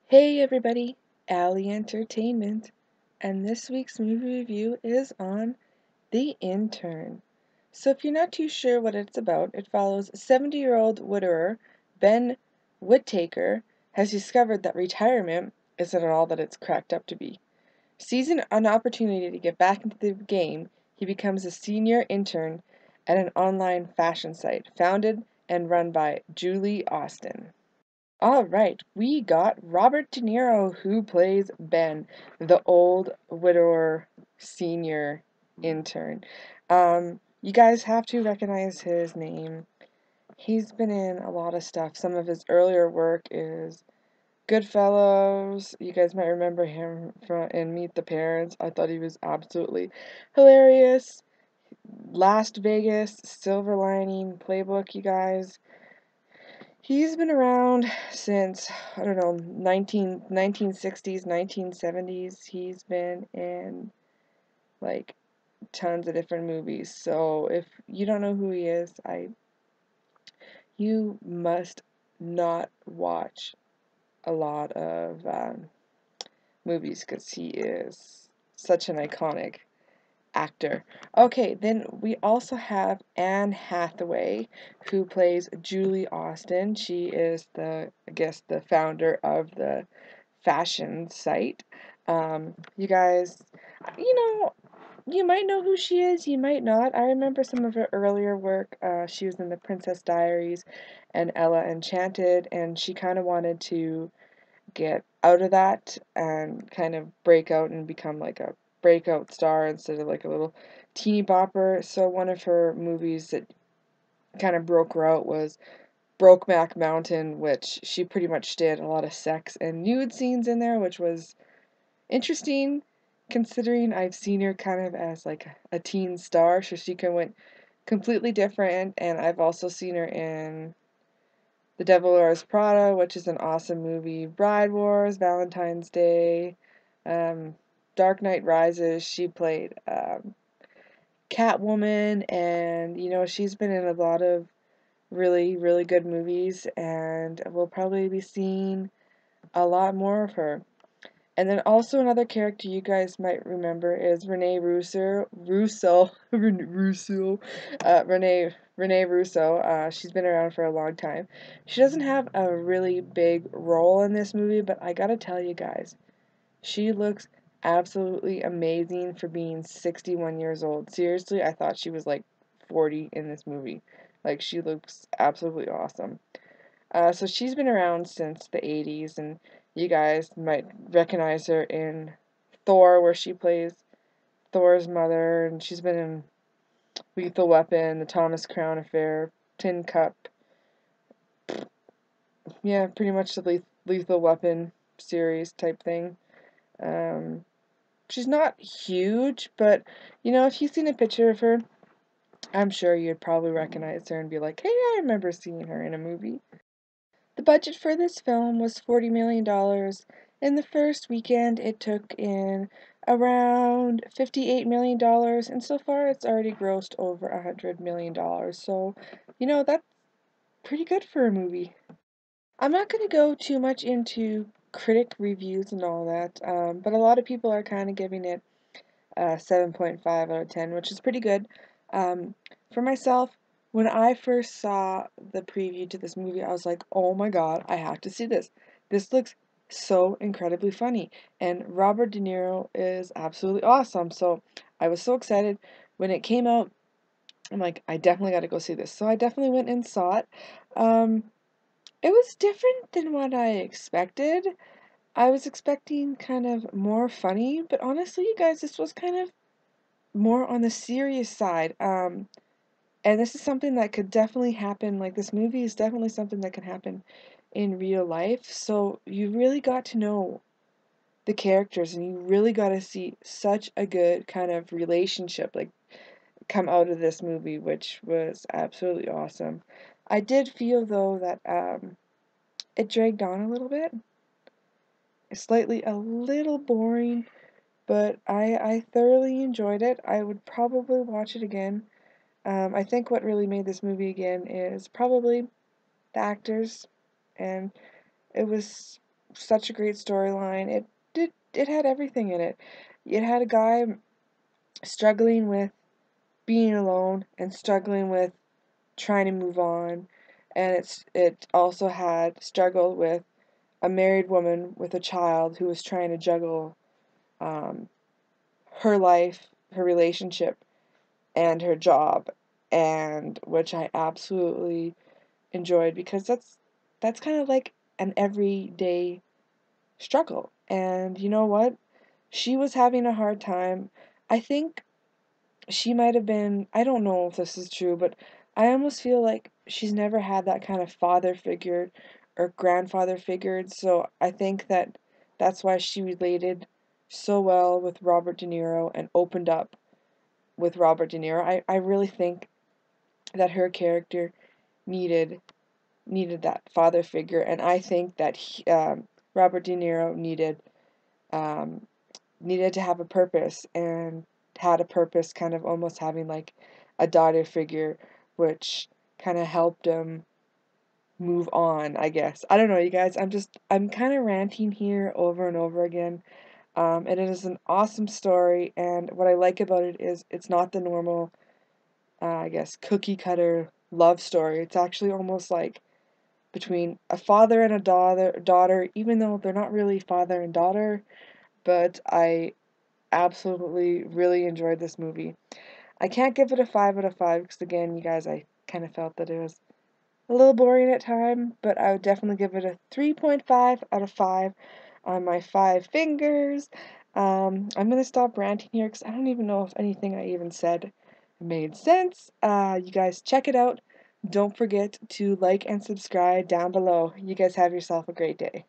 Hey everybody, Alley Entertainment, and this week's movie review is on The Intern. So if you're not too sure what it's about, it follows 70-year-old widower Ben Whittaker has discovered that retirement isn't all that it's cracked up to be. Seizing an opportunity to get back into the game, he becomes a senior intern at an online fashion site founded and run by Julie Austin. All right, we got Robert De Niro, who plays Ben, the old widower senior intern. You guys have to recognize his name. He's been in a lot of stuff. Some of his earlier work is Goodfellas. You guys might remember him from in Meet the Parents. I thought he was absolutely hilarious. Las Vegas, Silver Lining, Playbook, you guys. He's been around since, I don't know, 1960s, 1970s. He's been in, like, tons of different movies. So if you don't know who he is, you must not watch a lot of movies because he is such an iconic actor. Okay, then we also have Anne Hathaway, who plays Julie Austin. She is I guess, the founder of the fashion site. You guys, you know, you might know who she is, you might not. I remember some of her earlier work. She was in The Princess Diaries and Ella Enchanted, and she kind of wanted to get out of that and kind of break out and become like a breakout star instead of like a little teeny bopper. So one of her movies that kind of broke her out was Brokeback Mountain, which she pretty much did a lot of sex and nude scenes in there, which was interesting considering I've seen her kind of as like a teen star, so she can went completely different. And I've also seen her in The Devil Wears Prada, which is an awesome movie. Bride Wars, Valentine's Day, um, Dark Knight Rises. She played Catwoman, and she's been in a lot of really, really good movies, and we'll probably be seeing a lot more of her. And then also another character you guys might remember is Renee Russo. She's been around for a long time. She doesn't have a really big role in this movie, but I gotta tell you guys, she looks absolutely amazing for being 61 years old. Seriously, I thought she was like 40 in this movie. Like, she looks absolutely awesome. So she's been around since the 80s, and you guys might recognize her in Thor, where she plays Thor's mother, and she's been in Lethal Weapon, The Thomas Crown Affair, Tin Cup. Yeah, pretty much the Lethal Weapon series type thing. Um, she's not huge, but if you've seen a picture of her, I'm sure you'd probably recognize her and be like, hey, I remember seeing her in a movie. The budget for this film was $40 million. In the first weekend, it took in around $58 million, and so far it's already grossed over $100 million. So, that's pretty good for a movie. I'm not going to go too much into critic reviews and all that, but a lot of people are kind of giving it 7.5 out of 10, which is pretty good. Um, for myself, when I first saw the preview to this movie, I was like, oh my god, I have to see this. This looks so incredibly funny. And Robert De Niro is absolutely awesome. So I was so excited when it came out. I'm like, I definitely got to go see this. So I definitely went and saw it. Um, it was different than what I expected. I was expecting kind of more funny, but honestly, you guys, this was kind of more on the serious side. And this is something that could definitely happen. Like, this movie is definitely something that can happen in real life. So you really got to know the characters, and you really got to see such a good kind of relationship like come out of this movie, which was absolutely awesome. I did feel though that it dragged on a little bit, slightly a little boring, but I thoroughly enjoyed it. I would probably watch it again. I think what really made this movie again is probably the actors, and it was such a great storyline. It had everything in it. It had a guy struggling with being alone and struggling with trying to move on, and it also had struggled with a married woman with a child who was trying to juggle um, her life, her relationship, and her job, and which I absolutely enjoyed because that's kind of like an everyday struggle. And you know what? She was having a hard time. I think she might have been, I don't know if this is true, but I almost feel like she's never had that kind of father figure or grandfather figure. So I think that that's why she related so well with Robert De Niro and opened up with Robert De Niro. I really think that her character needed that father figure, and I think that Robert De Niro um, needed to have a purpose and had a purpose, kind of almost having like a daughter figure, which kind of helped him move on, I guess. I don't know, you guys. I'm kind of ranting here over and over again. And it is an awesome story, and what I like about it is it's not the normal, I guess, cookie cutter love story. It's actually almost like between a father and a daughter, even though they're not really father and daughter, but I absolutely really enjoyed this movie. I can't give it a 5 out of 5 because, again, you guys, I kind of felt that it was a little boring at time, but I would definitely give it a 3.5 out of 5 on my 5 fingers. I'm gonna stop ranting here because I don't even know if anything I even said made sense. You guys check it out. Don't forget to like and subscribe down below. You guys have yourself a great day.